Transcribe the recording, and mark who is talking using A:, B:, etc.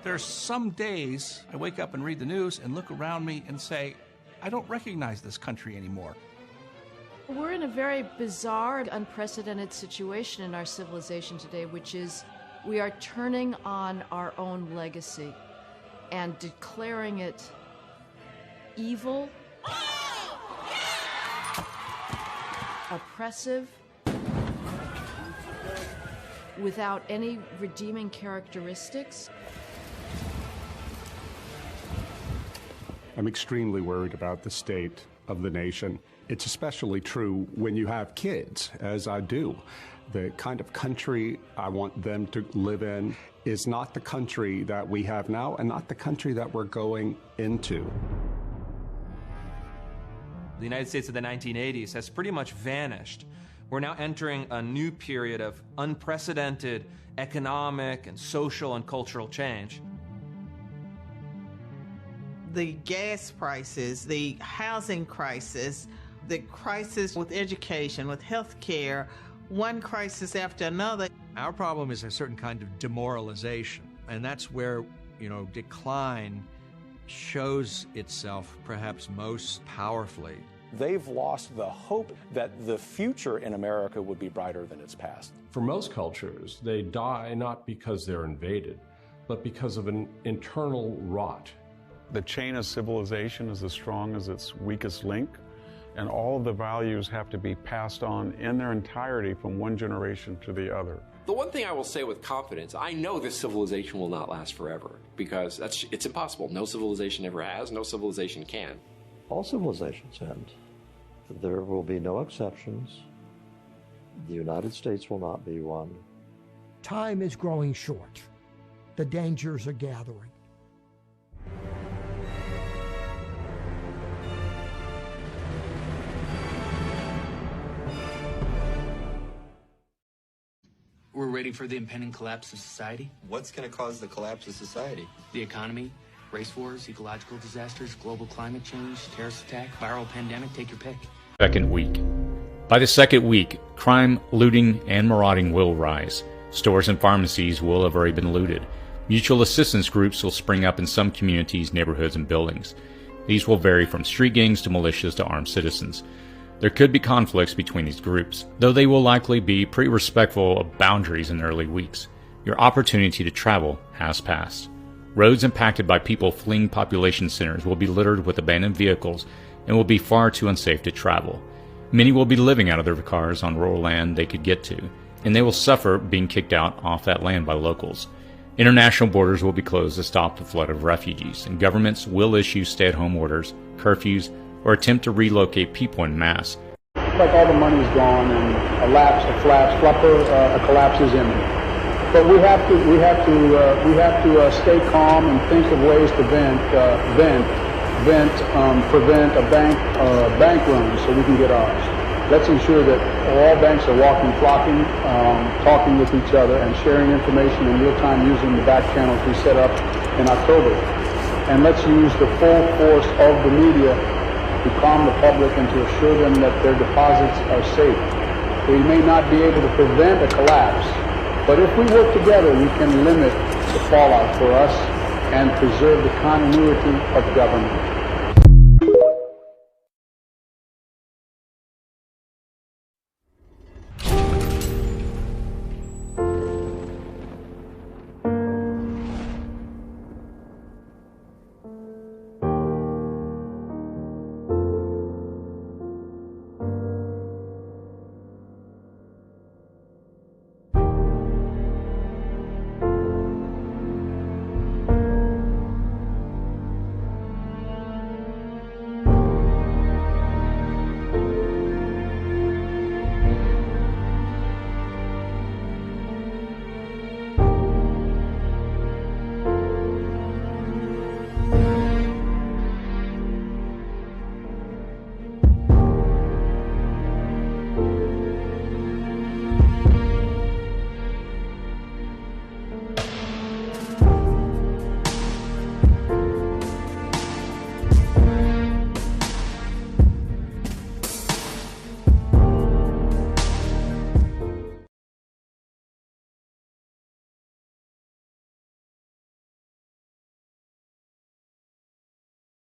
A: There's some days I wake up and read the news and look around me and say, I don't recognize this country anymore.
B: We're in a very bizarre, unprecedented situation in our civilization today, which is we are turning on our own legacy and declaring it evil, oppressive, without any redeeming characteristics.
C: I'm extremely worried about the state of the nation. It's especially true when you have kids, as I do. The kind of country I want them to live in is not the country that we have now and not the country that we're going into.
D: The United States of the 1980s has pretty much vanished. We're now entering a new period of unprecedented economic and social and cultural change.
E: The gas prices, the housing crisis, the crisis with education, with health care, one crisis after another.
F: Our problem is a certain kind of demoralization, and that's where, decline shows itself perhaps most powerfully.
G: They've lost the hope that the future in America would be brighter than its past.
H: For most cultures, they die not because they're invaded, but because of an internal rot.
I: The chain of civilization is as strong as its weakest link, and all of the values have to be passed on in their entirety from one generation to the other.
J: The one thing I will say with confidence, I know this civilization will not last forever, because it's impossible. No civilization ever has, no civilization can.
K: All civilizations end. There will be no exceptions. The United States will not be one.
L: Time is growing short. The dangers are gathering.
M: We're ready for the impending collapse of society.
N: What's going to cause the collapse of society?
M: The economy, race wars, ecological disasters, global climate change, terrorist attack, viral pandemic, take your pick.
O: Second week. By the second week, crime, looting, and marauding will rise. Stores and pharmacies will have already been looted. Mutual assistance groups will spring up in some communities, neighborhoods, and buildings. These will vary from street gangs to militias to armed citizens. There could be conflicts between these groups, though they will likely be pretty respectful of boundaries in the early weeks. Your opportunity to travel has passed. Roads impacted by people fleeing population centers will be littered with abandoned vehicles and will be far too unsafe to travel. Many will be living out of their cars on rural land they could get to, and they will suffer being kicked out off that land by locals. International borders will be closed to stop the flood of refugees, and governments will issue stay-at-home orders, curfews, or attempt to relocate people en masse.
P: Like all the money's gone and a collapse is imminent. But we have to stay calm and think of ways to prevent a bank run so we can get ours. Let's ensure that all banks are flocking, talking with each other and sharing information in real time using the back channels we set up in October. And let's use the full force of the media to calm the public and to assure them that their deposits are safe. We may not be able to prevent a collapse, but if we work together, we can limit the fallout for us and preserve the continuity of government.